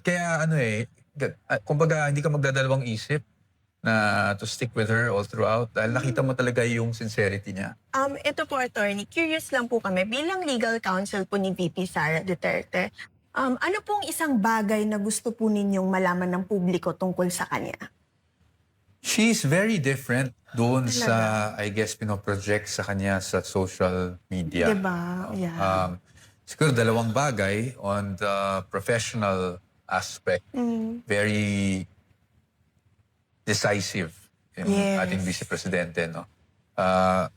Kaya ano kumbaga hindi ka magdadalawang isip na to stick with her all throughout dahil nakita mo talaga yung sincerity niya. Ito po, attorney, curious lang po kami. Bilang legal counsel po ni VP Sara Duterte, ano pong isang bagay na gusto po ninyong malaman ng publiko tungkol sa kanya? She's very different doon sa, I guess, pinoproject sa kanya sa social media. Diba? Yeah. Siguro dalawang bagay on the professional aspect. Very decisive yung ating Vice Presidente, no?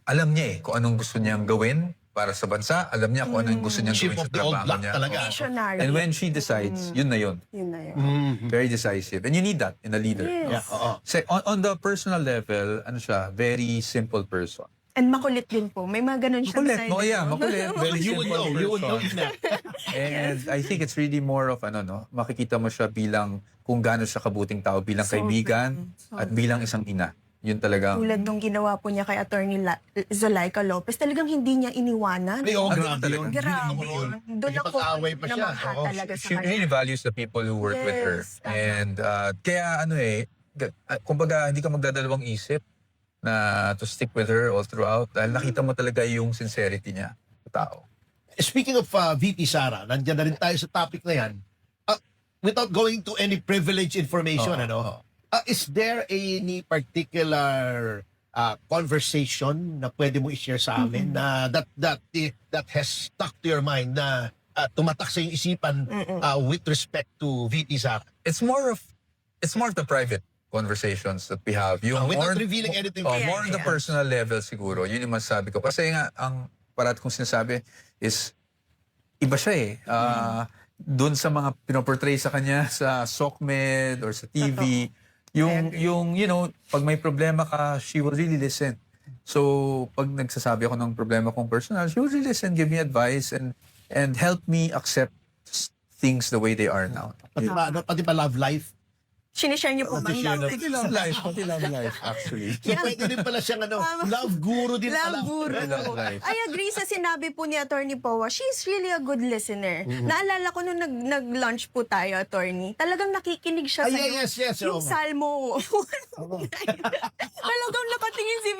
Alam niya kung anong gusto niyang gawin para sa bansa. Alam niya kung anong gusto niyang Chief gawin of sa the old trabaho block niya. talaga. Visionary. And when she decides, yun na yun. Yun na yun. Very decisive. And you need that in a leader. Yes. So, on the personal level, ano siya, very simple person. And makulit din po. May mga ganun siyang Makulit, side. no? Yeah, makulit. Very You would know. simple You would know person. that. And I think it's really more of makikita mo siya bilang kung gaano siya kabuting tao, bilang kaibigan at bilang isang ina. Yun talagang... Tulad nung ginawa po niya kay Attorney Zulaika Lopez, talagang hindi niya iniwanan. Ay, grabe talaga. yun. Grabe yun. Doon ako Nakipag-away pa siya. namangha Oo. talaga sa She kanya. really values the people who work with her. Yes, tama. And kaya kumbaga hindi ka magdadalawang isip na to stick with her all throughout dahil nakita mo talaga yung sincerity niya sa tao. Speaking of VP Sara, nandiyan na rin tayo sa topic na yan. Without going to any privileged information, is there any particular conversation na pwede mo i-share sa amin na that has stuck to your mind na tumatak sa iyong isipan with respect to VP Sara? It's more of the private conversations that we have. Yung Without more, revealing anything. more on the personal level siguro. Yun yung masasabi ko. Kasi nga, ang parat kong sinasabi is, iba siya doon sa mga pinoportray sa kanya sa SOCMED or sa TV, yung pag may problema ka, she will really listen. So, pag nagsasabi ako ng problema kong personal, she will really listen, give me advice, and help me accept things the way they are now. Pati pa love life. Sinishare niyo po bang love? Pati love life, actually. So pwede din pala siyang love guru din pala. Love guru. Love life. I agree sa sinabi po ni Attorney Powa. She's really a good listener. Naalala ko nung nag-lunch po tayo, Attorney. Talagang nakikinig siya sa Yes. yung salmo. Talagang nakatingin si